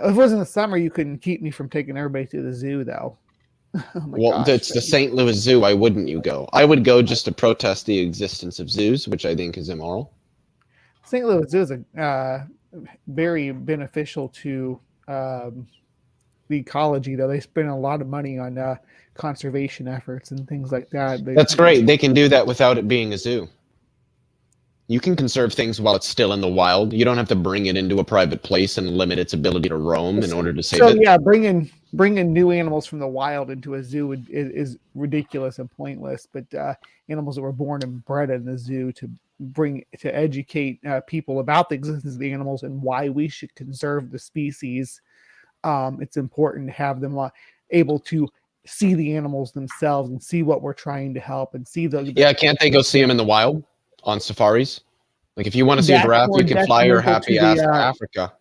Yeah, if it was in the summer, you couldn't keep me from taking everybody to the zoo, though. Oh my Well, gosh. it's the St. Louis Zoo. Why wouldn't you go? I would go just to protest the existence of zoos, which I think is immoral. St. Louis Zoo is very beneficial to the ecology, though. They spend a lot of money on conservation efforts and things like that. That's great. They can do that without it being a zoo. You can conserve things while it's still in the wild. You don't have to bring it into a private place and limit its ability to roam in order to save it. So yeah, bringing new animals from the wild into a zoo is ridiculous and pointless. But animals that were born and bred in the zoo to educate people about the existence of the animals and why we should conserve the species. It's important to have them able to see the animals themselves and see what we're trying to help and see the. Yeah, can't they go see them in the wild on safaris? Like if you want to see a giraffe, you can fly your happy ass to Africa.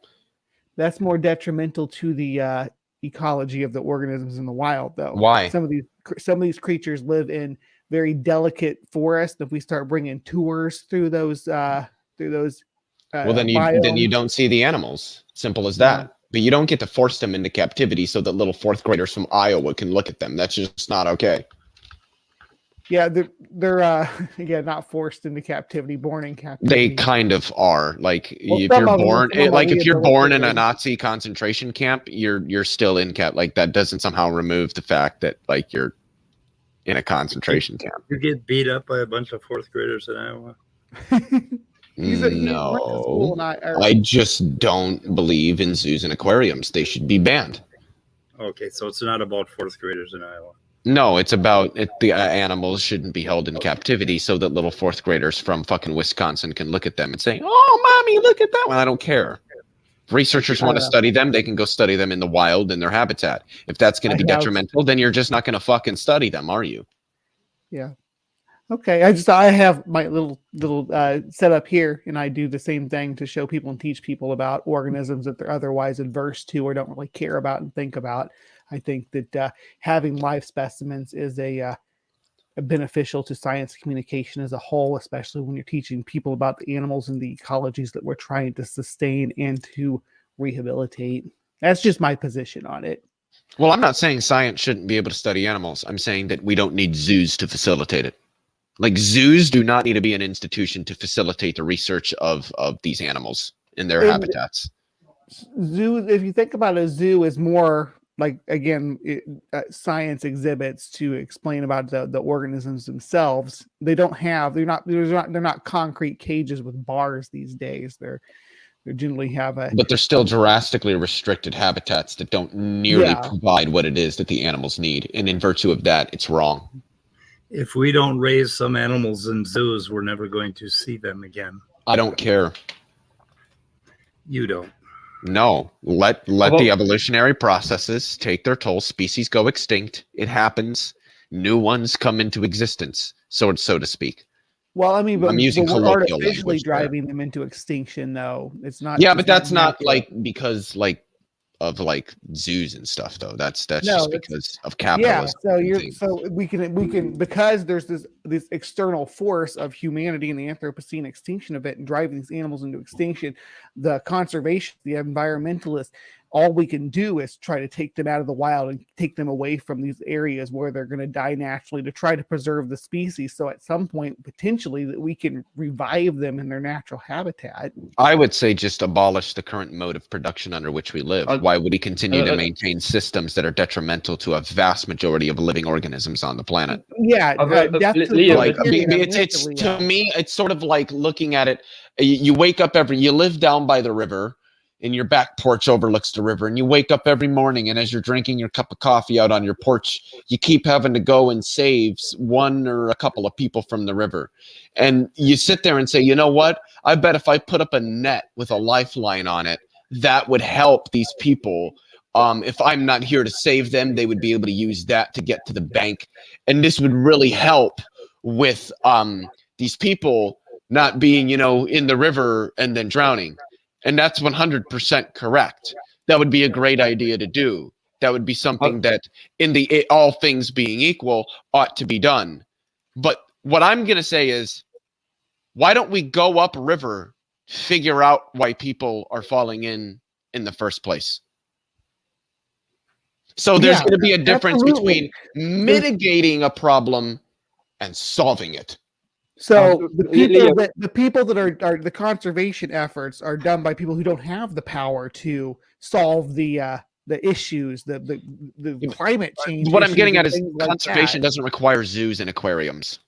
That's more detrimental to the ecology of the organisms in the wild, though. Why? Some of these creatures live in very delicate forests. If we start bringing tours through those well, then you don't see the animals. Simple as that. Yeah. But you don't get to force them into captivity so that little fourth graders from Iowa can look at them. That's just not okay. Yeah, they're again not forced into captivity, born in captivity. They kind of are. Like if you're born in a Nazi concentration camp, you're still in cap. Like that doesn't somehow remove the fact that like you're in a concentration camp. You get beat up by a bunch of fourth graders in Iowa. No, I just don't believe in zoos and aquariums. They should be banned. Okay, so it's not about fourth graders in Iowa. No, it's about the animals shouldn't be held in captivity so that little fourth graders from fucking Wisconsin can look at them and say, "Oh, mommy, look at that." Well, I don't care. If researchers want to study them, they can go study them in the wild in their habitat. If that's going to be detrimental, then you're just not going to fucking study them, are you? Yeah. Okay, I have my little setup here, and I do the same thing to show people and teach people about organisms that they're otherwise adverse to or don't really care about and think about. I think that having live specimens is a beneficial to science communication as a whole, especially when you're teaching people about the animals and the ecologies that we're trying to sustain and to rehabilitate. That's just my position on it. Well, I'm not saying science shouldn't be able to study animals. I'm saying that we don't need zoos to facilitate it. Like zoos do not need to be an institution to facilitate the research of these animals in their habitats. Zoos, if you think about a zoo, is more like, again, science exhibits to explain about the organisms themselves. They're not concrete cages with bars these days. They generally have but they're still drastically restricted habitats that don't nearly provide what it is that the animals need. And in virtue of that, it's wrong. If we don't raise some animals in zoos, we're never going to see them again. I don't care. You don't. No, let the evolutionary processes take their toll. Species go extinct. It happens. New ones come into existence, so to speak. Well, I mean, but I'm using we're artificially driving them into extinction, though. It's not. Yeah, but that's not like because like of like zoos and stuff, though. That's just because of capitalism. Yeah, so we can because there's this external force of humanity and the Anthropocene extinction of it and driving these animals into extinction. The conservation, the environmentalists, all we can do is try to take them out of the wild and take them away from these areas where they're going to die naturally to try to preserve the species. So at some point, potentially, that we can revive them in their natural habitat. I would say just abolish the current mode of production under which we live. Why would we continue to maintain systems that are detrimental to a vast majority of living organisms on the planet? Yeah, it's to me, it's sort of like looking at it. You wake up you live down by the river. And your back porch overlooks the river, and you wake up every morning, and as you're drinking your cup of coffee out on your porch, you keep having to go and save one or a couple of people from the river. And you sit there and say, you know what? I bet if I put up a net with a lifeline on it, that would help these people. If I'm not here to save them, they would be able to use that to get to the bank. And this would really help with these people not being, in the river and then drowning. And that's 100% correct. That would be a great idea to do. That would be something that, in all things being equal, ought to be done. But what I'm going to say is, why don't we go upriver, figure out why people are falling in the first place? So there's Yeah, going to be a difference absolutely. between mitigating a problem and solving it. So the Leo, people that are the conservation efforts are done by people who don't have the power to solve the issues, the climate change. What I'm issues getting and at is things like conservation that. doesn't require zoos and aquariums.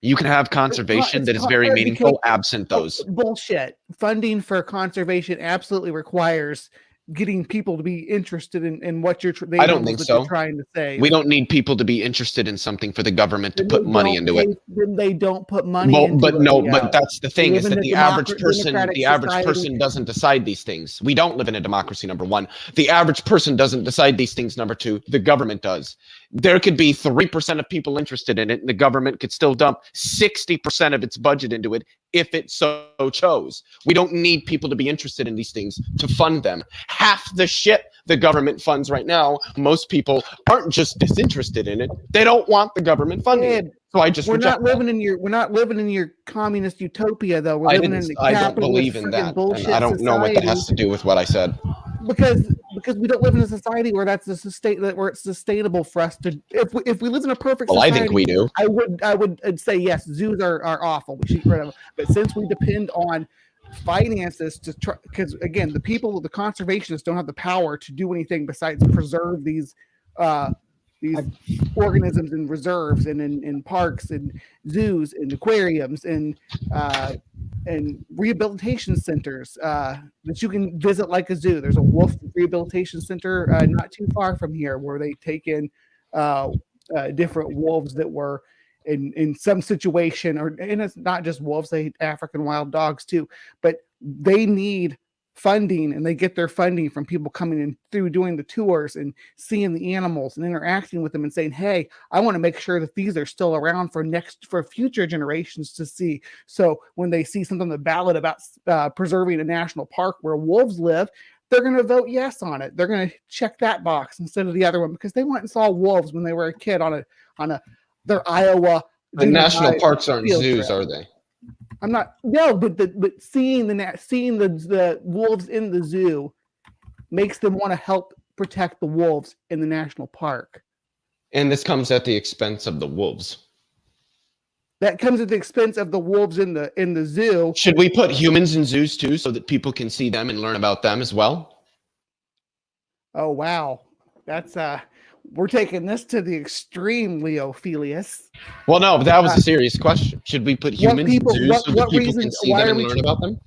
You can have conservation It's that is very because meaningful absent those. bullshit. Funding for conservation absolutely requires getting people to be interested in what you're the I don't animals think that so. you're trying to save. We don't need people to be interested in something for the government to put money into it. Then they don't put money Well, into but it. no, Leo. but that's the thing We is live in that a the average democratic society. person doesn't decide these things. We don't live in a democracy, number one. The average person doesn't decide these things, number two. The government does. There could be 3% of people interested in it, and the government could still dump 60% of its budget into it if it so chose. We don't need people to be interested in these things to fund them. Half the shit the government funds right now, most people aren't just disinterested in it. They don't want the government funding it. So I just we're reject not living in your communist utopia though. We're I living in the don't capitalist believe in friggin' that. bullshit And I don't know what that society. has to do with what I said. Because we don't live in a society where that's where it's sustainable for us to if we lived in a perfect Well, society, I think we do. I would say yes, zoos are awful. We should get rid of them. But since we depend on finances to try, because again, the conservationists don't have the power to do anything besides preserve these organisms in reserves and in parks and zoos and aquariums and rehabilitation centers that you can visit like a zoo. There's a wolf rehabilitation center not too far from here where they take in different wolves that were in some situation, and it's not just wolves, they eat African wild dogs too, but they need funding, and they get their funding from people coming in through doing the tours and seeing the animals and interacting with them and saying, hey, I want to make sure that these are still around for future generations to see. So when they see something on the ballot about preserving a national park where wolves live, they're going to vote yes on it. They're going to check that box instead of the other one because they went and saw wolves when they were a kid on their Iowa. The national parks aren't zoos, are they? I'm not but seeing the wolves in the zoo makes them want to help protect the wolves in the national park. And this comes at the expense of the wolves. That comes at the expense of the wolves in the zoo. Should we put humans in zoos too so that people can see them and learn about them as well? Oh wow. That's we're taking this to the extreme, Leophilius. Well, no, but that was a serious question. Should we put humans in zoos so that people can see them and learn about them?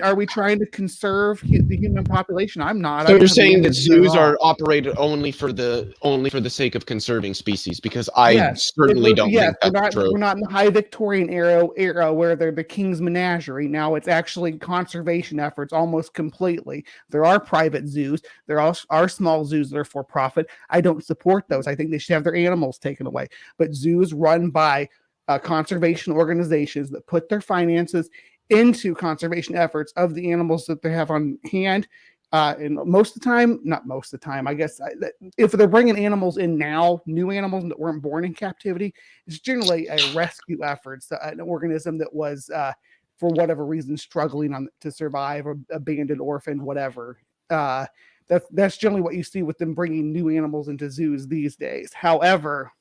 Are we trying to conserve the human population? I'm not. So you're saying that zoos are operated only for the sake of conserving species? Because I certainly don't think that's true. We're not in the high Victorian era where they're the king's menagerie. Now it's actually conservation efforts almost completely. There are private zoos. There are small zoos that are for profit. I don't support those. I think they should have their animals taken away. But zoos run by conservation organizations that put their finances into conservation efforts of the animals that they have on hand. And not most of the time, I guess, if they're bringing animals in now, new animals that weren't born in captivity, it's generally a rescue effort, an organism that was, for whatever reason, struggling to survive, or abandoned, orphaned, whatever. That's generally what you see with them bringing new animals into zoos these days. However,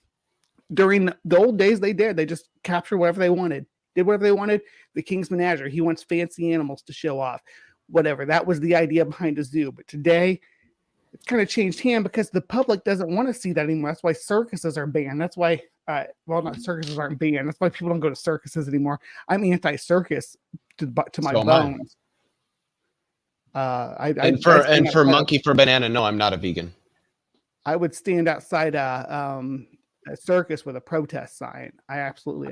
during the old days, they just captured whatever they wanted, did whatever they wanted. The king's menagerie, he wants fancy animals to show off, whatever. That was the idea behind a zoo. But today, it's kind of changed hand because the public doesn't want to see that anymore. That's why circuses are banned. That's why, not circuses aren't banned. That's why people don't go to circuses anymore. I'm anti-circus to my bones. For monkey for banana, no, I'm not a vegan. I would stand outside a circus with a protest sign. I absolutely.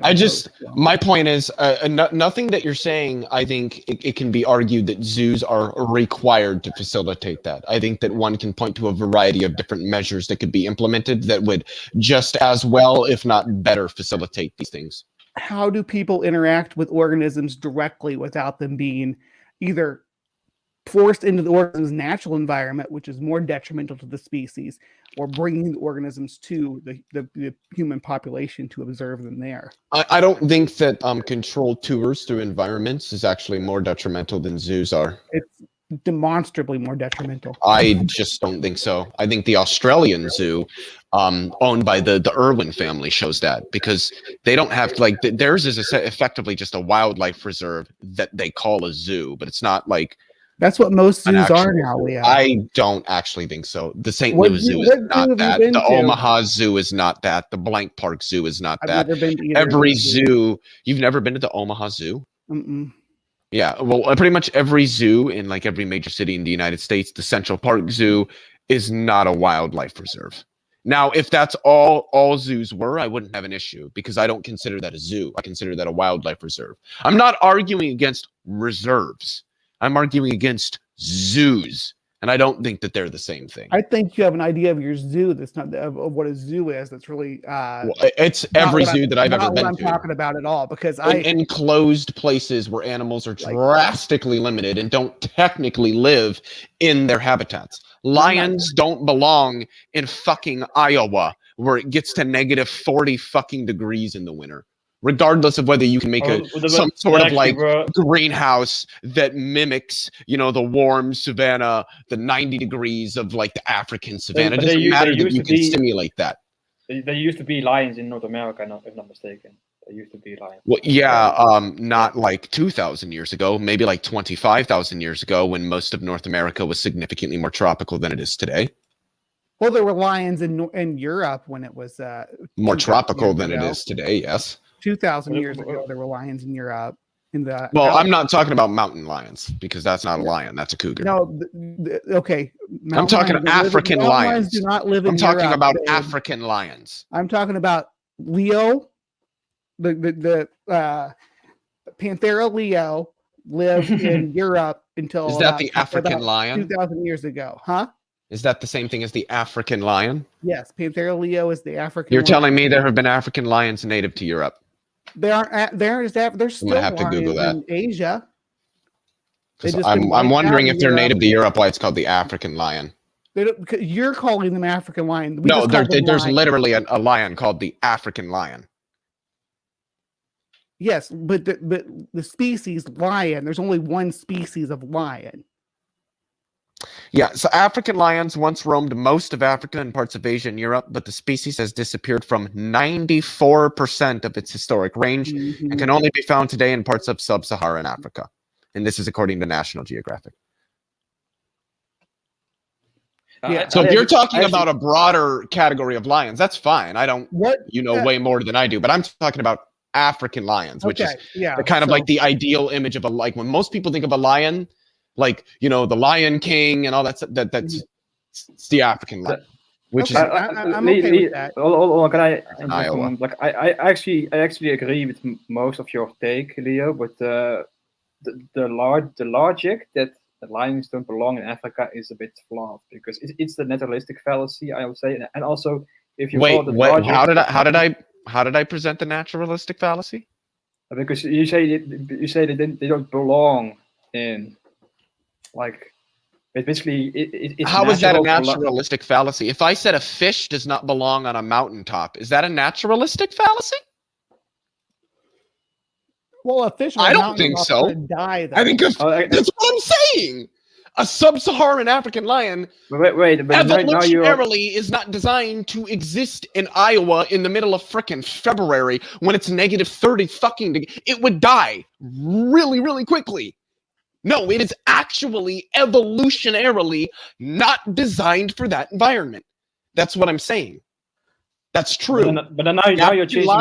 My point is, nothing that you're saying. I think it can be argued that zoos are required to facilitate that. I think that one can point to a variety of different measures that could be implemented that would just as well, if not better, facilitate these things. How do people interact with organisms directly without them being either forced into the organism's natural environment, which is more detrimental to the species, or bringing the organisms to the human population to observe them there? I don't think that controlled tours through environments is actually more detrimental than zoos are. demonstrably more detrimental. I just don't think so. I think the Australian zoo, owned by the Irwin family, shows that, because they don't have like theirs is effectively just a wildlife reserve that they call a zoo, but it's not like That's what most an zoos are actual now, zoo. Leo. I don't actually think so. The St. What Louis zoo- Zoo what is zoo not have you that. been The to? Omaha Zoo is not that. The Blank Park Zoo is not I've that. never been to either of Every those zoos. zoo, you've never been to the Omaha Zoo? Mm-mm. Yeah, well, pretty much every zoo in like every major city in the United States, the Central Park Zoo is not a wildlife reserve. Now, if that's all zoos were, I wouldn't have an issue, because I don't consider that a zoo. I consider that a wildlife reserve. I'm not arguing against reserves. I'm arguing against zoos, and I don't think that they're the same thing. I think you have an idea of your zoo that's not of what a zoo is. That's really Well, it's every zoo that I've ever not what been I'm to. talking about at all, because In enclosed places where animals are drastically limited and don't technically live in their habitats. Lions don't belong in fucking Iowa, where it gets to negative 40 fucking degrees in the winter, regardless of whether you can make some sort of like greenhouse that mimics, you know, the warm savanna, the 90 degrees of like the African savanna. It doesn't matter that you can simulate that. There used to be lions in North America, if I'm not mistaken. There used to be lions. Well, yeah, not like 2,000 years ago, maybe like 25,000 years ago, when most of North America was significantly more tropical than it is today. Well, there were lions in Europe when it was more tropical than it is today. Yes, 2,000 years ago there were lions in Europe. Well, I'm not talking about mountain lions, because that's not a lion. That's a cougar. No, okay. I'm talking African lions. Do not live in I'm talking Europe, about babe. African lions. I'm talking about Leo, the Panthera Leo lived in Europe until Is that the African lion? 2,000 years ago, huh? Is that the same thing as the African lion? Yes, Panthera Leo is the African. You're telling me there have been African lions native to Europe? There's still have to Google that. in Asia. I'm wondering if they're native to Europe, why it's called the African lion. You're calling them African lion. No, there's literally a lion called the African lion. Yes, but the species lion, there's only one species of lion. Yeah, so African lions once roamed most of Africa and parts of Asia and Europe, but the species has disappeared from 94% of its historic range and can only be found today in parts of sub-Saharan Africa. And this is according to National Geographic. Yeah. So if you're talking about a broader category of lions, that's fine. I don't, way more than I do, but I'm talking about African lions, which is kind of like the ideal image of like when most people think of a lion, like, you know, the Lion King and all that stuff, that's it's the African lion, which is I'm okay with that. Can I Iowa. Like I actually agree with most of your take, Leo, but the logic that lions don't belong in Africa is a bit flawed, because it's the naturalistic fallacy, I would say, and also if you logic, how did I present the naturalistic fallacy? Because you say they don't belong in. Like, basically, it's how is that a naturalistic fallacy? If I said a fish does not belong on a mountaintop, is that a naturalistic fallacy? Well, a fish. I don't think so. Die, I think that's what I'm saying. A sub-Saharan African lion, evolutionarily, is not designed to exist in Iowa in the middle of frickin' February when it's negative 30 fucking degrees. It would die really, really quickly. No, it is actually evolutionarily not designed for that environment. That's what I'm saying. That's true. But now you're changing.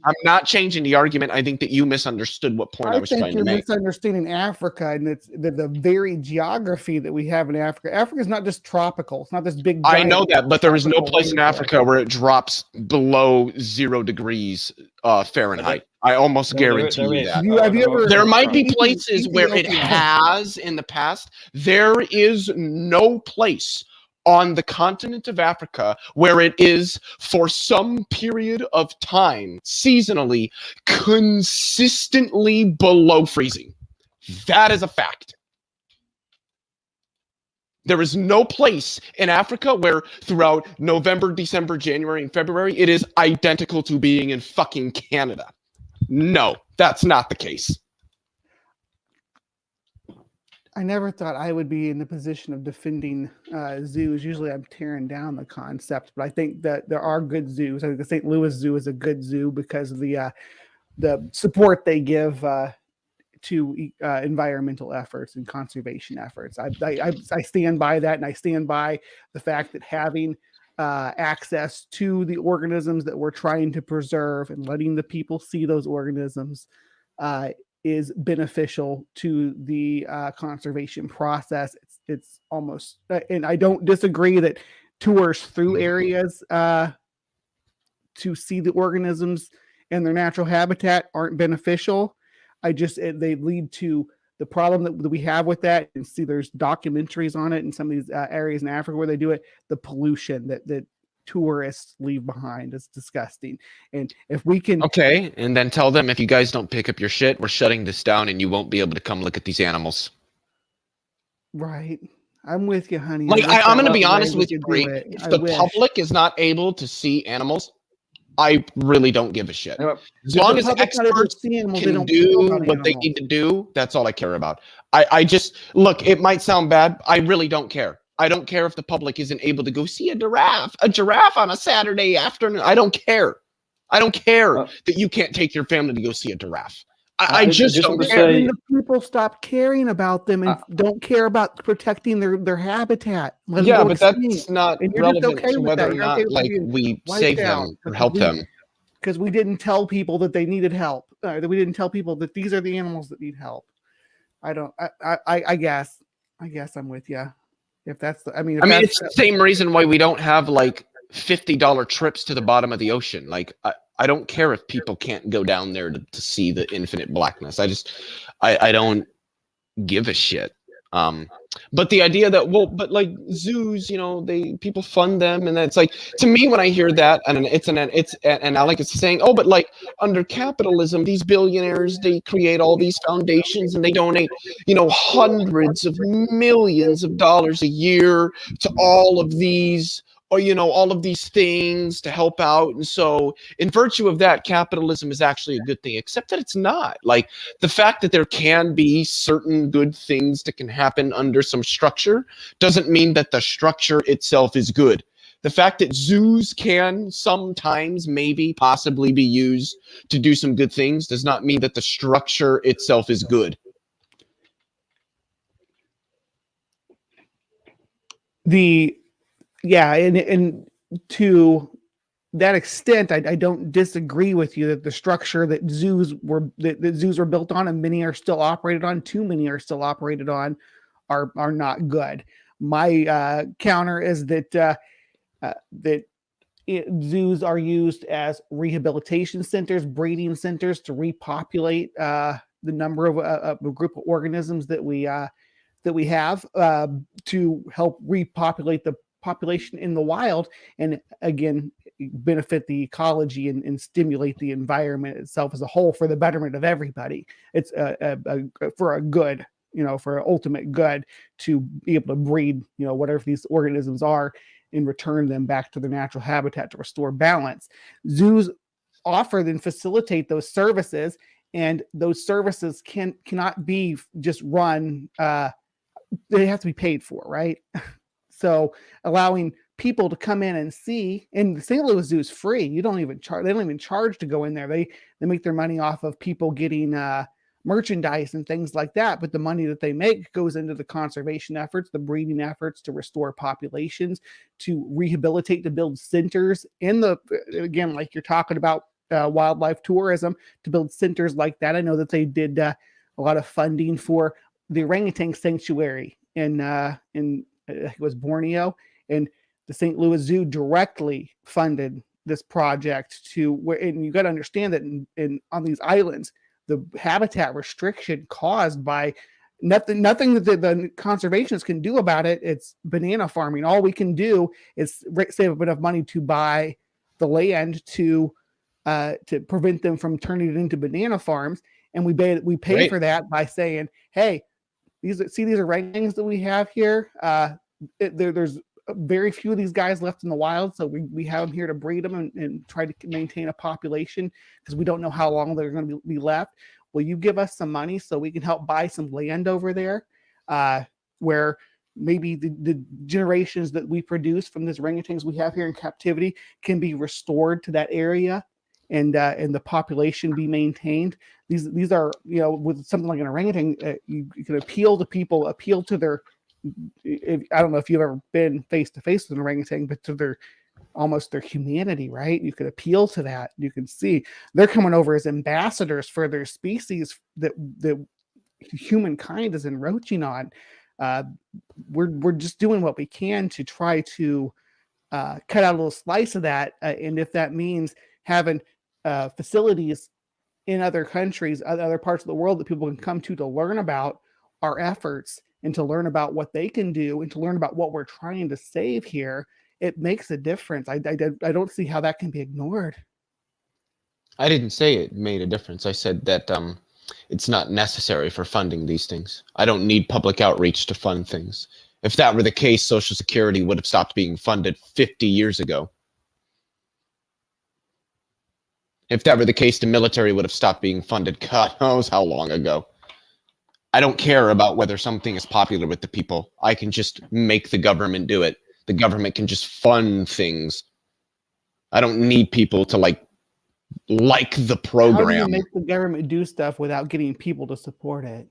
I'm not changing the argument. I think that you misunderstood what point I was trying to make. You're misunderstanding Africa, and it's the very geography that we have in Africa. Africa is not just tropical. It's not this big. I know that, but there is no place in Africa where it drops below 0 degrees Fahrenheit. I almost guarantee you that. There might be places where it has in the past. There is no place on the continent of Africa where it is for some period of time, seasonally, consistently below freezing. That is a fact. There is no place in Africa where throughout November, December, January, and February, it is identical to being in fucking Canada. No, that's not the case. I never thought I would be in the position of defending zoos. Usually I'm tearing down the concept, but I think that there are good zoos. I think the St. Louis Zoo is a good zoo because of the support they give to environmental efforts and conservation efforts. I stand by that, and I stand by the fact that having access to the organisms that we're trying to preserve and letting the people see those organisms is beneficial to the conservation process. It's almost, and I don't disagree that tours through areas to see the organisms in their natural habitat aren't beneficial. They lead to the problem that we have with that. And see, there's documentaries on it in some of these areas in Africa where they do it. The pollution that tourists leave behind is disgusting. And if we can, Okay, and then tell them, if you guys don't pick up your shit, we're shutting this down, and you won't be able to come look at these animals. right? I'm with you, honey. Like, I'm going to be honest with you, do Bree. it. If I the wish. public is not able to see animals, I really don't give a shit. Yeah, As long as public's not able to experts see animals, they can don't care do about what they animals. need to do, that's all I care about. I just, look, it might sound bad. I really don't care. I don't care if the public isn't able to go see a giraffe on a Saturday afternoon. I don't care. I don't care that you can't take your family to go see a giraffe. I just just don't want to care. say- When the people stop caring about them and don't care about protecting their habitat. Let them Yeah, go but extinct. that's not And you're just relevant okay to with whether that. or You're okay not with like being we wiped save out them or because help them. Because we didn't tell people that they needed help. That we didn't tell people that these are the animals that need help. I guess I'm with you. If that's the, I mean, It's the same reason why we don't have like $50 trips to the bottom of the ocean. Like, I don't care if people can't go down there to see the infinite blackness. I don't give a shit. But the idea that, well, but like zoos, people fund them, and it's like, to me, when I hear that, and and Alec is saying, oh, but like under capitalism, these billionaires, they create all these foundations and they donate, hundreds of millions of dollars a year to all of these, or all of these things to help out. And so in virtue of that, capitalism is actually a good thing, except that it's not. Like, the fact that there can be certain good things that can happen under some structure doesn't mean that the structure itself is good. The fact that zoos can sometimes, maybe, possibly be used to do some good things does not mean that the structure itself is good. Yeah, and to that extent, I don't disagree with you that the structure that zoos were built on, and many are still operated on, too many are still operated on, are not good. My counter is that zoos are used as rehabilitation centers, breeding centers to repopulate the number of a group of organisms that we have to help repopulate the population in the wild, and again benefit the ecology and stimulate the environment itself as a whole for the betterment of everybody. It's for a good, for an ultimate good, to be able to breed whatever these organisms are and return them back to their natural habitat to restore balance. Zoos offer and facilitate those services, and those services cannot be just run, they have to be paid for, right? So allowing people to come in and see, and the St. Louis Zoo is free. You don't even charge. They don't even charge to go in there. They make their money off of people getting merchandise and things like that. But the money that they make goes into the conservation efforts, the breeding efforts to restore populations, to rehabilitate, to build centers in again, like you're talking about wildlife tourism, to build centers like that. I know that they did a lot of funding for the orangutan sanctuary in it was Borneo, and the St. Louis Zoo directly funded this project and you got to understand that on these islands, the habitat restriction caused by nothing that the conservationists can do about it. It's banana farming. All we can do is save a bit of money to buy the land to prevent them from turning it into banana farms, and we pay Right. for that by saying, hey, these orangutans that we have here, there's very few of these guys left in the wild, so we have them here to breed them and try to maintain a population because we don't know how long they're going to be left. Will you give us some money so we can help buy some land over there where maybe the generations that we produce from these orangutans we have here in captivity can be restored to that area, and the population be maintained. These are, with something like an orangutan, you can appeal to people, appeal to their, I don't know if you've ever been face to face with an orangutan, but to their almost their humanity, right? You could appeal to that. You can see they're coming over as ambassadors for their species that humankind is encroaching on. We're just doing what we can to try to cut out a little slice of that, and if that means having facilities in other countries, other parts of the world that people can come to learn about our efforts and to learn about what they can do and to learn about what we're trying to save here, it makes a difference. I don't see how that can be ignored. I didn't say it made a difference. I said that it's not necessary for funding these things. I don't need public outreach to fund things. If that were the case, Social Security would have stopped being funded 50 years ago. If that were the case, the military would have stopped being funded. God knows how long ago. I don't care about whether something is popular with the people. I can just make the government do it. The government can just fund things. I don't need people to like the program. How do you make the government do stuff without getting people to support it?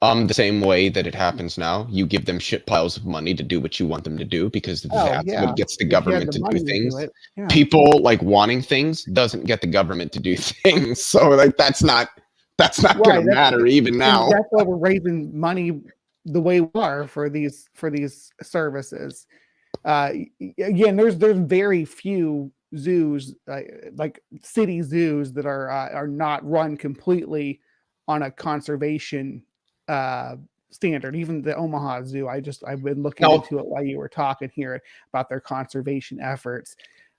The same way that it happens now. You give them shit piles of money to do what you want them to do, because that's what gets the government to do things. Yeah. People like wanting things doesn't get the government to do things. So like that's not going to matter even now. That's why we're raising money the way we are for these services. Again, there's very few zoos, like city zoos, that are not run completely on a conservation standard. Even the Omaha Zoo, I've been looking into it while you were talking here about their conservation efforts.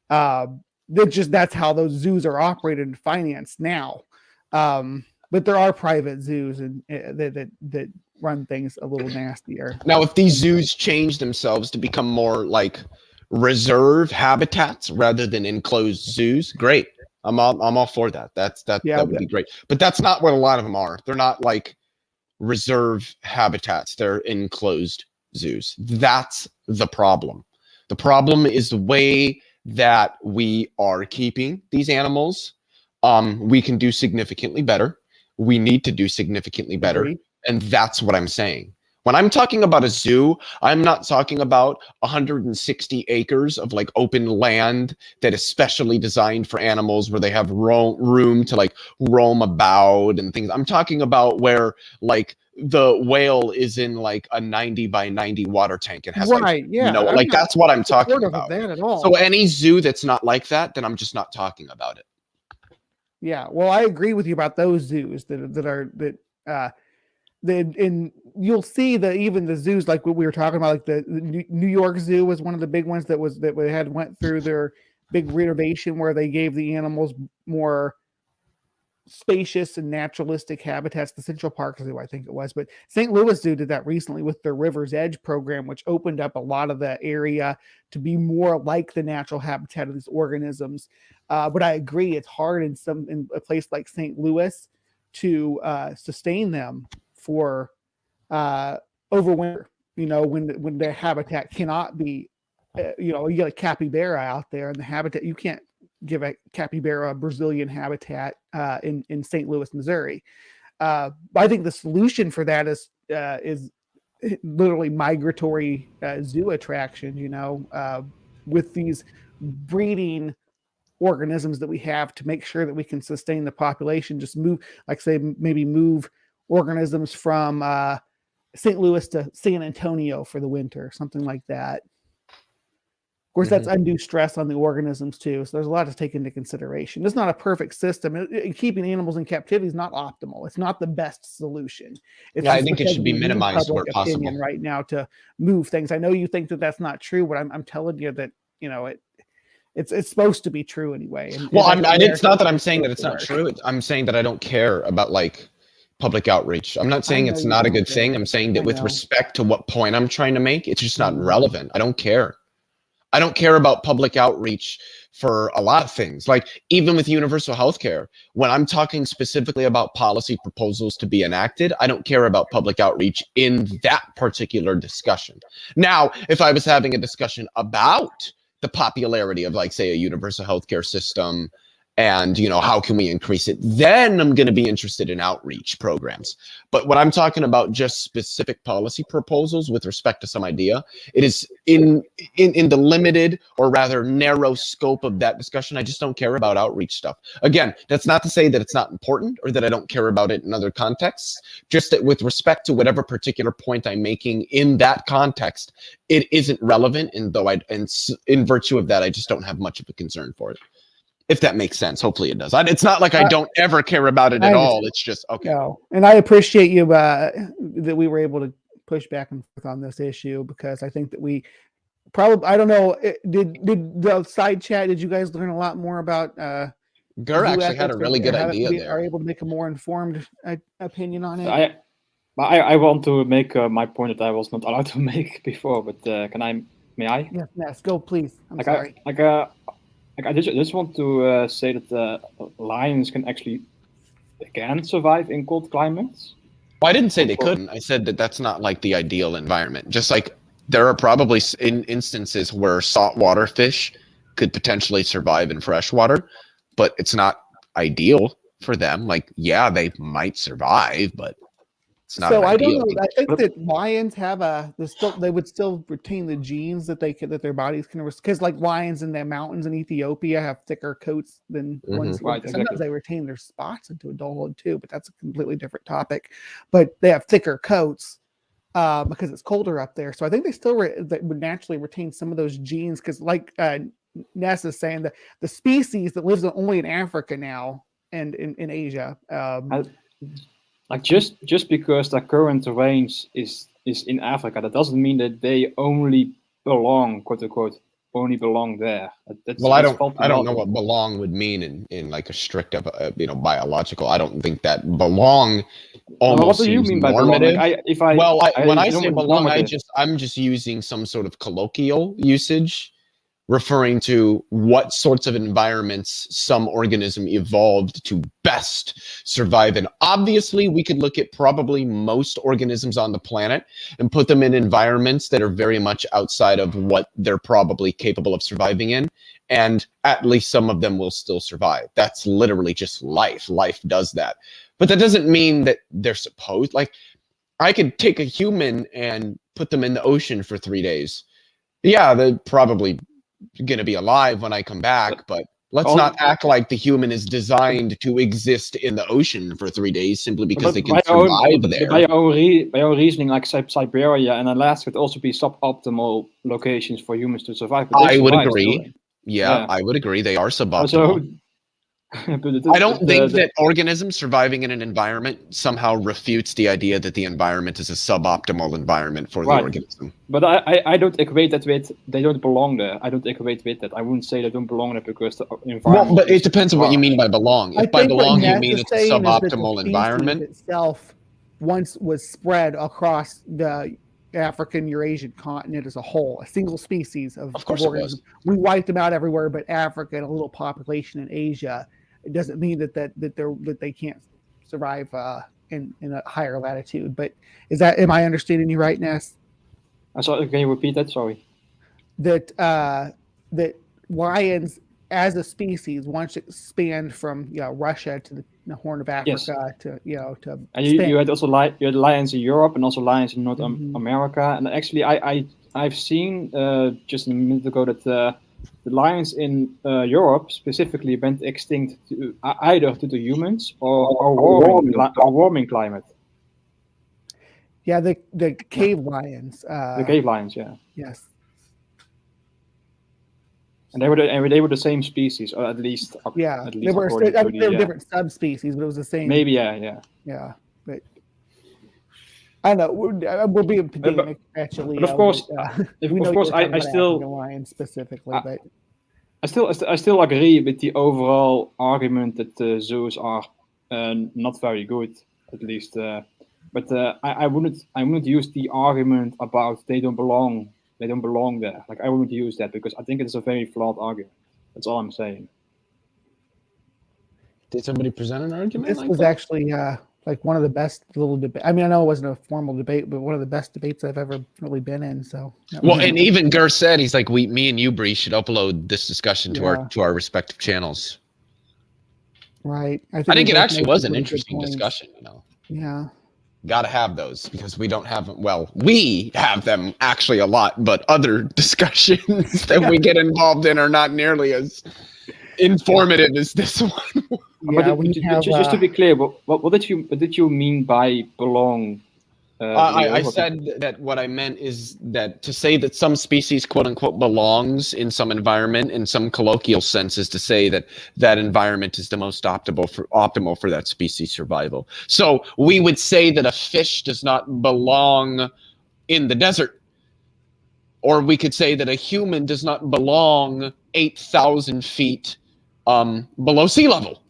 That's how those zoos are operated and financed now. But there are private zoos and that run things a little nastier. Now, if these zoos change themselves to become more like reserve habitats rather than enclosed zoos, great. I'm all for that. That would be great. But that's not what a lot of them are. They're not like reserve habitats. They're enclosed zoos. That's the problem. The problem is the way that we are keeping these animals. We can do significantly better. We need to do significantly better. Agreed. And that's what I'm saying. When I'm talking about a zoo, I'm not talking about 160 acres of like open land that is specially designed for animals where they have room to like roam about and things. I'm talking about where like the whale is in like a 90 by 90 water tank and has that's what I'm talking about. That at all. So any zoo that's not like that, then I'm just not talking about it. Yeah, well, I agree with you about those zoos and you'll see that even the zoos, like what we were talking about, like the New York Zoo was one of the big ones that went through their big renovation where they gave the animals more spacious and naturalistic habitats. The Central Park Zoo, I think it was, but St. Louis Zoo did that recently with their River's Edge program, which opened up a lot of the area to be more like the natural habitat of these organisms. But I agree, it's hard in a place like St. Louis to sustain them for over winter, when their habitat cannot be, you got a capybara out there and the habitat, you can't give a capybara a Brazilian habitat in St. Louis, Missouri. I think the solution for that is literally migratory zoo attractions, with these breeding organisms that we have to make sure that we can sustain the population. Just move, maybe move organisms from St. Louis to San Antonio for the winter, something like that. Of course, that's undue stress on the organisms too. So there's a lot to take into consideration. It's not a perfect system. Keeping animals in captivity is not optimal. It's not the best solution. I think it should be minimized where possible right now to move things. I know you think that that's not true, but I'm telling you that it's supposed to be true anyway. It's not that I'm saying that it's not true. I'm saying that I don't care about like public outreach. I'm not saying it's not a good thing. I'm saying that with respect to what point I'm trying to make, it's just not relevant. I don't care. I don't care about public outreach for a lot of things. Like even with universal healthcare, when I'm talking specifically about policy proposals to be enacted, I don't care about public outreach in that particular discussion. Now, if I was having a discussion about the popularity of, like, say, a universal healthcare system and, you know, how can we increase it, then I'm going to be interested in outreach programs. But when I'm talking about just specific policy proposals with respect to some idea, it is in the limited, or rather narrow, scope of that discussion. I just don't care about outreach stuff. Again, that's not to say that it's not important or that I don't care about it in other contexts, just that with respect to whatever particular point I'm making in that context, it isn't relevant, and in virtue of that, I just don't have much of a concern for it. If that makes sense. Hopefully it does. It's not like I don't ever care about it at all. It's just, okay. No. And I appreciate you that we were able to push back and forth on this issue, because I think that we probably, I don't know, did the side chat, did you guys learn a lot more about Gur actually had a really good idea there. Are able to make a more informed opinion on it? I want to make my point that I was not allowed to make before, but may I? Yes, go please. I'm sorry. I just want to say that lions can actually survive in cold climates. Well, I didn't say they couldn't. I said that that's not like the ideal environment. Just like there are probably instances where saltwater fish could potentially survive in freshwater, but it's not ideal for them. Like, yeah, they might survive, but it's not. So I don't know. I think that lions have they would still retain the genes that that their bodies can, because like lions in the mountains in Ethiopia have thicker coats than ones. Right, Sometimes exactly. they retain their spots into adulthood too, but that's a completely different topic. But they have thicker coats because it's colder up there. So I think they still that would naturally retain some of those genes, because like Ness is saying, that the species that lives only in Africa now and in Asia. Like just because the current range is in Africa, that doesn't mean that they only belong, quote unquote, only belong there. Well, I don't know what belong would mean in like a strict biological. I don't think that belong almost what do you mean by normative. belong? Like, when I say belong, I'm just using some sort of colloquial usage, referring to what sorts of environments some organism evolved to best survive in. Obviously, we could look at probably most organisms on the planet and put them in environments that are very much outside of what they're probably capable of surviving in, and at least some of them will still survive. That's literally just life. Life does that. But that doesn't mean that they're supposed, like, I could take a human and put them in the ocean for 3 days. Yeah, they're probably going to be alive when I come back, but let's not act like the human is designed to exist in the ocean for 3 days simply because they can survive there. By your reasoning, like Siberia and Alaska would also be suboptimal locations for humans to survive. I would agree. Yeah, I would agree. They are suboptimal. I don't think that organisms surviving in an environment somehow refutes the idea that the environment is a suboptimal environment for the organism. But I don't equate that with they don't belong there. I don't equate with that. I wouldn't say they don't belong there because the environment. Well, but it depends on what you mean by belong. If by belong you mean it's a suboptimal environment itself, once was spread across the African Eurasian continent as a whole, a single species of course organisms. We wiped them out everywhere, but Africa and a little population in Asia. It doesn't mean that they can't survive in a higher latitude. But am I understanding you right, Ness? Sorry, can you repeat that? Sorry. That lions as a species once it expand from Russia to the Horn of Africa to and you had also you had lions in Europe and also lions in North America. And actually, I've seen just a minute ago that the lions in Europe specifically went extinct either due to humans or warming climate. Yeah, the cave lions. The cave lions, yeah. Yes. And they were the same species, or at least they were different subspecies, but it was the same. Maybe yeah. But I don't know. We're being pedantic, actually. But of course, I still lions specifically, but I still agree with the overall argument that zoos are not very good, at least. But I wouldn't use the argument about they don't belong they don't belong there. Like I wouldn't use that because I think it's a very flawed argument. That's all I'm saying. Did somebody present an argument? This like was that? actually like one of the best little debate. I mean, I know it wasn't a formal debate, but one of the best debates I've ever really been in. So Well, and even Gur said he's like, me and you, Bree, should upload this discussion to our respective channels. Right. I think it actually was an really good interesting points. discussion. You know. Yeah. Got to have those because we don't have them. Well, we have them actually a lot, but other discussions that we get involved in are not nearly as informative as this one. Yeah, but just to be clear, what did you mean by belong? I said that what I meant is that to say that some species, quote unquote, belongs in some environment, in some colloquial sense, is to say that that environment is the most optimal for that species survival. So we would say that a fish does not belong in the desert, or we could say that a human does not belong 8,000 feet below sea level.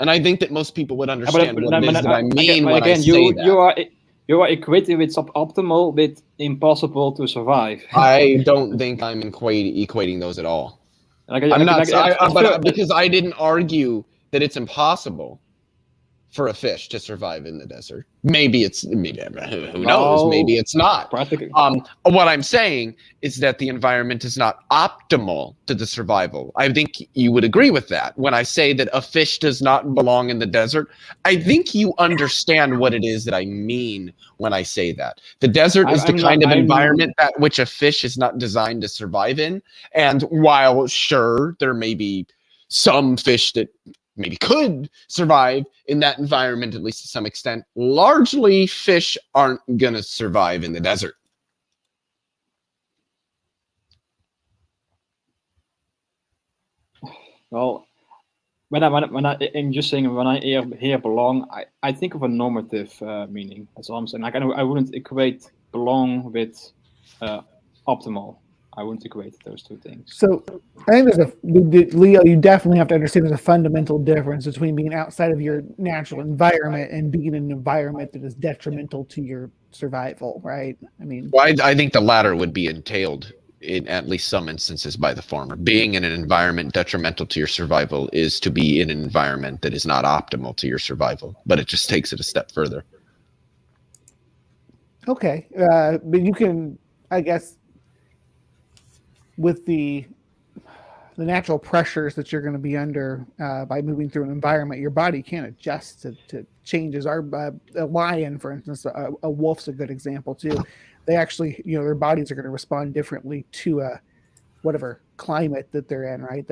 And I think that most people would understand what it is that I mean when I say that. You are equating with suboptimal with impossible to survive. I don't think I'm equating those at all. Because I didn't argue that it's impossible for a fish to survive in the desert. Maybe who knows? Maybe it's not. What I'm saying is that the environment is not optimal to the survival. I think you would agree with that. When I say that a fish does not belong in the desert, I think you understand what it is that I mean when I say that. The desert is the kind of environment that which a fish is not designed to survive in. And while sure, there may be some fish that maybe could survive in that environment, at least to some extent, largely fish aren't going to survive in the desert. Well, I'm just saying when I hear belong, I think of a normative meaning. That's all I'm saying. Like I wouldn't equate belong with optimal. I wouldn't equate those two things. So I think Leo, you definitely have to understand there's a fundamental difference between being outside of your natural environment and being in an environment that is detrimental to your survival, right? I mean, well, I think the latter would be entailed in at least some instances by the former. Being in an environment detrimental to your survival is to be in an environment that is not optimal to your survival, but it just takes it a step further. Okay. But you can, I guess, with the natural pressures that you're going to be under by moving through an environment, your body can't adjust to changes. A lion, for instance, a wolf's a good example too. They actually, their bodies are going to respond differently to whatever climate that they're in, right?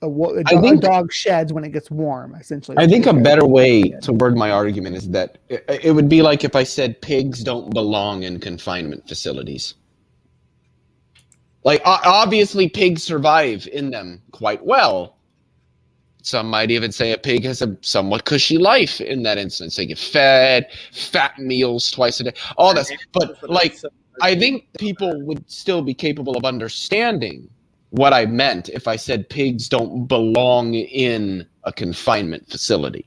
A dog sheds when it gets warm, essentially. I think a better way to word my argument is that it would be like if I said pigs don't belong in confinement facilities. Like, obviously, pigs survive in them quite well. Some might even say a pig has a somewhat cushy life in that instance. They get fed, fat meals twice a day, all this. But, like, I think people would still be capable of understanding what I meant if I said pigs don't belong in a confinement facility.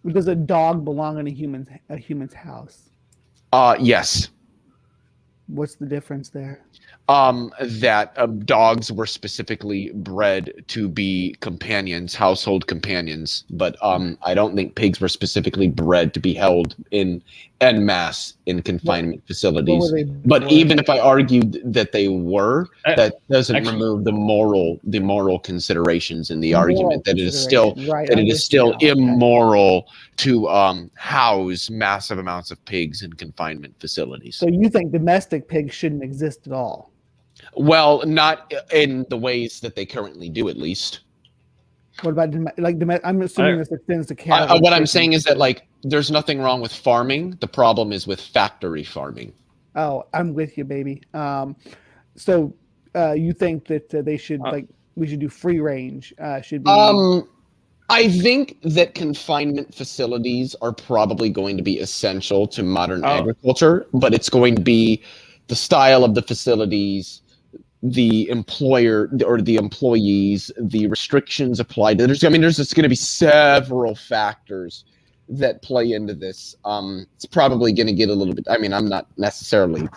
Does a dog belong in a human's house? Yes. What's the difference there? That dogs were specifically bred to be companions, household companions, but I don't think pigs were specifically bred to be held en masse in confinement facilities. But even if I argued that they were, that doesn't remove the moral considerations in the argument that it is still immoral to house massive amounts of pigs in confinement facilities. So you think domestic pigs shouldn't exist at all? Well, not in the ways that they currently do, at least. What about I'm assuming this extends to cattle. What I'm saying is that there's nothing wrong with farming. The problem is with factory farming. Oh, I'm with you, baby. So you think that they should we should do free range? Should be. I think that confinement facilities are probably going to be essential to modern agriculture, but it's going to be the style of the facilities, the employer or the employees, the restrictions applied. There's just going to be several factors that play into this. It's probably going to get a little bit. I mean, I'm not necessarily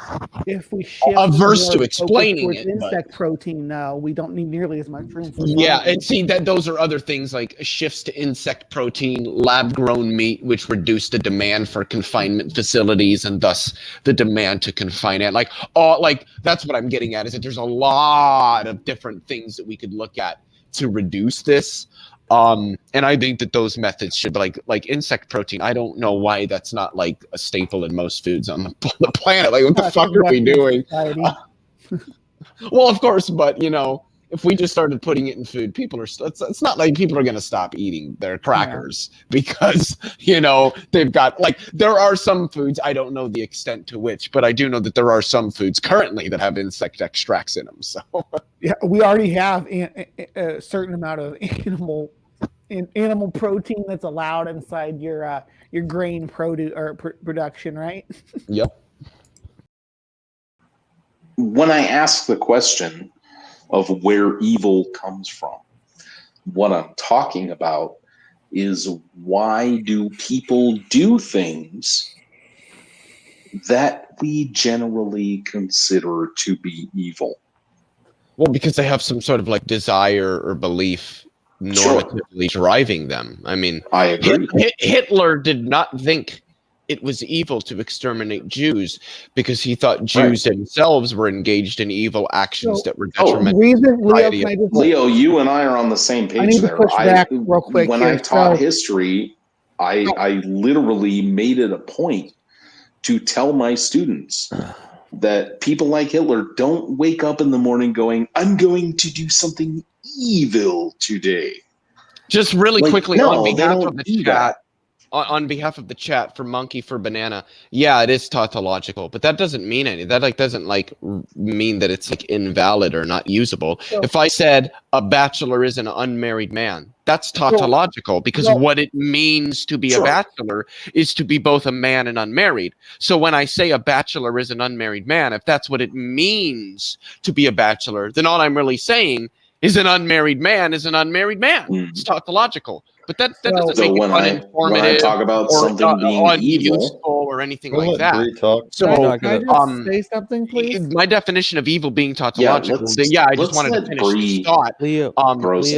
If we shift averse more to focus explaining towards it, but insect protein, no, we don't need nearly as much room for yeah, farming. and see that those are other things like shifts to insect protein, lab-grown meat, which reduce the demand for confinement facilities and thus the demand to confine it. Like that's what I'm getting at, is that there's a lot of different things that we could look at to reduce this. And I think that those methods should like insect protein. I don't know why that's not like a staple in most foods on the planet. Like, what the fuck are we doing? Well, of course, but you know, if we just started putting it in food, people are. It's not like people are going to stop eating their crackers because you know they've got like there are some foods. I don't know the extent to which, but I do know that there are some foods currently that have insect extracts in them. So yeah, we already have a certain amount of animal protein that's allowed inside your grain produce or production, right? Yep. When I ask the question of where evil comes from, what I'm talking about is, why do people do things that we generally consider to be evil? Well, because they have some sort of like desire or belief normatively driving them. I mean, I agree. Hitler did not think it was evil to exterminate Jews because he thought Jews themselves were engaged in evil actions that were detrimental. Leo, you and I are on the same page there. Real quick when I taught history, I literally made it a point to tell my students that people like Hitler don't wake up in the morning going, I'm going to do something evil today. Just really quickly no, on behalf of the chat. That. On behalf of the chat, for Monkey for Banana, yeah, it is tautological, but that doesn't mean anything. That doesn't mean that it's like invalid or not usable. So, if I said a bachelor is an unmarried man, that's tautological because what it means to be a bachelor is to be both a man and unmarried. So when I say a bachelor is an unmarried man, if that's what it means to be a bachelor, then all I'm really saying is an unmarried man is an unmarried man. It's tautological. But that doesn't make it uninformative when I talk about something being unuseful or anything like that. So can I just say something, please? My definition of evil being tautological. I just wanted to finish the thought.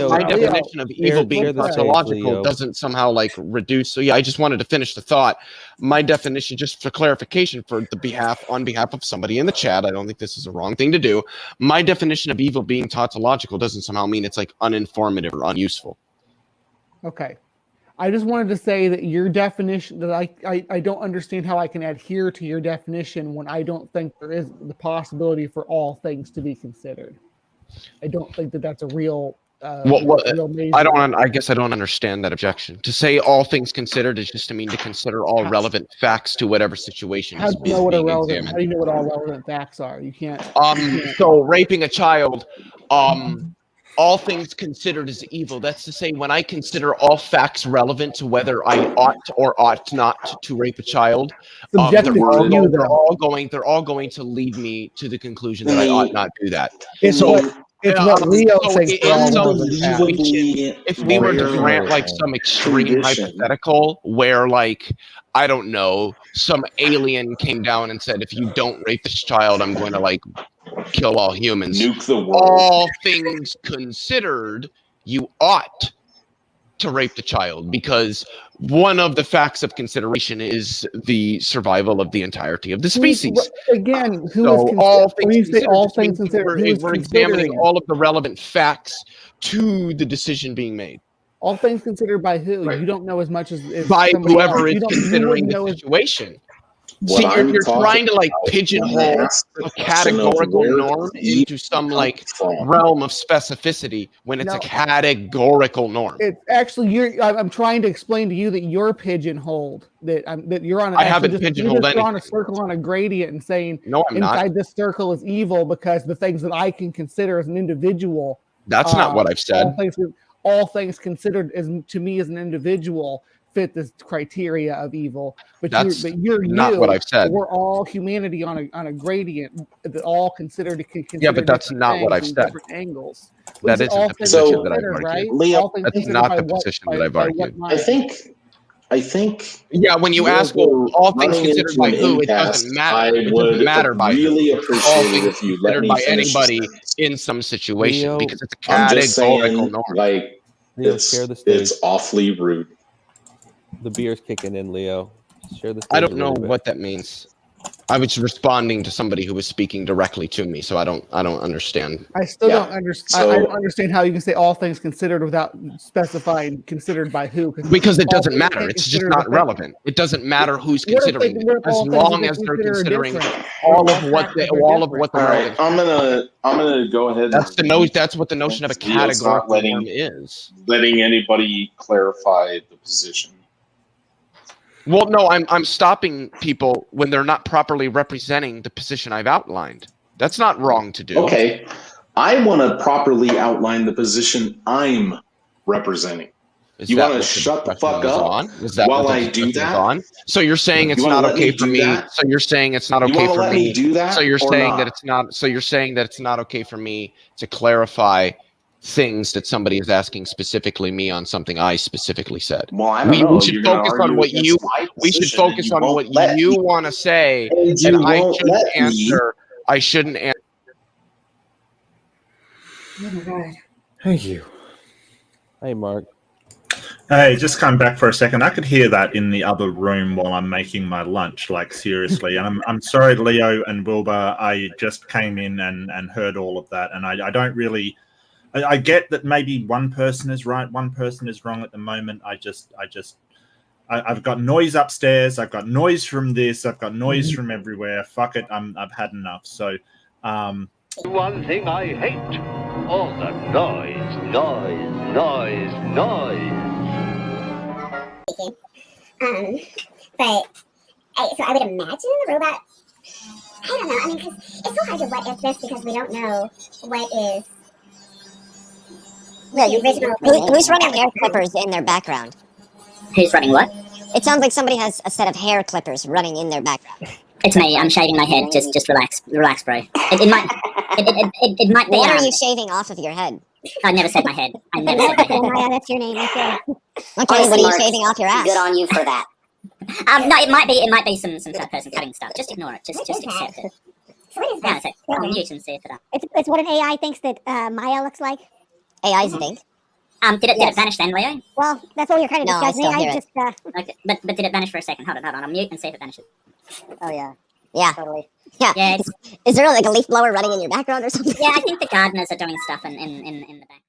My definition of evil being tautological doesn't somehow like reduce. So I just wanted to finish the thought. My definition, just for clarification, on behalf of somebody in the chat, I don't think this is a wrong thing to do. My definition of evil being tautological doesn't somehow mean it's like uninformative or unuseful. Okay. I just wanted to say that your definition, that I don't understand how I can adhere to your definition when I don't think there is the possibility for all things to be considered. I don't think that that's a real I guess I don't understand that objection. To say all things considered is just to mean to consider all relevant facts to whatever situation. How do you know what all relevant facts are? You can't. So raping a child, all things considered is evil. That's to say, when I consider all facts relevant to whether I ought or ought not to rape a child, they're all going to lead me to the conclusion that I ought not do that. It's what Leo thinks. If we were to grant like some extreme hypothetical where, like, I don't know, some alien came down and said, if you don't rape this child, I'm going to like kill all humans. Nuke the world. All things considered, you ought to rape the child because one of the facts of consideration is the survival of the entirety of the species. Again, all things considered, we're examining all of the relevant facts to the decision being made. All things considered by who? Right. You don't know as much as by whoever is considering the situation. See, you're trying to like pigeonhole a categorical norm into some like realm of specificity when it's a categorical norm. It's actually I'm trying to explain to you that you're pigeonholed. That you're on. I haven't pigeonholed anything. You're on a circle on a gradient and saying inside this circle is evil because the things that I can consider as an individual. That's not what I've said. All things considered to me as an individual fit this criteria of evil, but you're not what I've said. We're all humanity on a gradient that all considered. Yeah, but that's not what I've said. Different angles. That isn't the position that I've argued. Right? Leo, that's not the position that I've argued. I think I think Yeah, when you we're ask, well, all things running considered into by an who, it impasse. doesn't matter. I It would doesn't matter by who. really All appreciate it things if you let considered me by finish this anybody sentence. in some situation, Leo, because it's a I'm just categorical saying, norm. like, Leo, share the stage. it's awfully rude. The beer's kicking in, Leo. Share the stage. I don't a know little bit. what that means. I was responding to somebody who was speaking directly to me, so I don't understand. I still Yeah. don't understand. So- I don't understand how you can say all things considered without specifying considered by who. Because it all doesn't things matter. can't It's just consider not the thing. relevant. It doesn't matter who's What if they- considering it, what if as all things that long they as they're consider are considering different? all What of if what all the factors are all of what the All right, relevant. I'm gonna go ahead. That's and that's what the notion of a Leo's not categorical norm is. letting anybody clarify the position. Well, no, I'm stopping people when they're not properly representing the position I've outlined. That's not wrong to do. Okay, I want to properly outline the position I'm representing. Is You that want to what the shut the discussion fuck was up on? Is that while what the I do discussion was that? on? So you're saying it's You wanna not let okay me for do me. that? So you're saying it's not You okay wanna for let me. me do that So you're or saying that not? it's not. So you're saying that it's not okay for me to clarify things that somebody is asking specifically me on something I specifically said. Well, I don't know. We should You're gonna focus on argue what against you. my We should position and focus you on won't what let you me. want to say, And and you I won't shouldn't let me. answer. I shouldn't answer. Oh my god. Thank you. Hey, Mark. Hey, just come back for a second. I could hear that in the other room while I'm making my lunch, like seriously. And I'm sorry, Leo and Wilbur. I just came in and heard all of that. And I don't really, I get that maybe one person is right, one person is wrong at the moment. I've got noise upstairs. I've got noise from this. I've got noise from everywhere. Fuck it. I've had enough. So, One thing I hate, all the noise. But so I would imagine the robot. I don't know. I mean, because it's so hard to what if this because we don't know what is. Yeah, the original. who's running hair clippers in their background? Who's running what? It sounds like somebody has a set of hair clippers running in their background. It's me. I'm shaving my head. Just relax, bro. It might be. What are you shaving off of your head? I never said my head. I never said my head. Maya, that's your name right there. Okay, Honestly, what are you Mark, shaving off your ass? Good on you for that. No, it might be some third person cutting stuff. Just ignore it. Just accept it. So what is Yeah, this? it's like, mute and see if it. It's what an AI thinks that Maya looks like. AIs think. Did it vanish then, Leo? Well, that's what we're kind of No, I discussing. still hear I it. just. Okay, but did it vanish for a second? Hold on. I'll mute and see if it vanishes. Oh yeah. Yeah. Totally. Yeah. Yeah, Is there like a leaf blower running in your background or something? yeah. I think the gardeners are doing stuff in the back.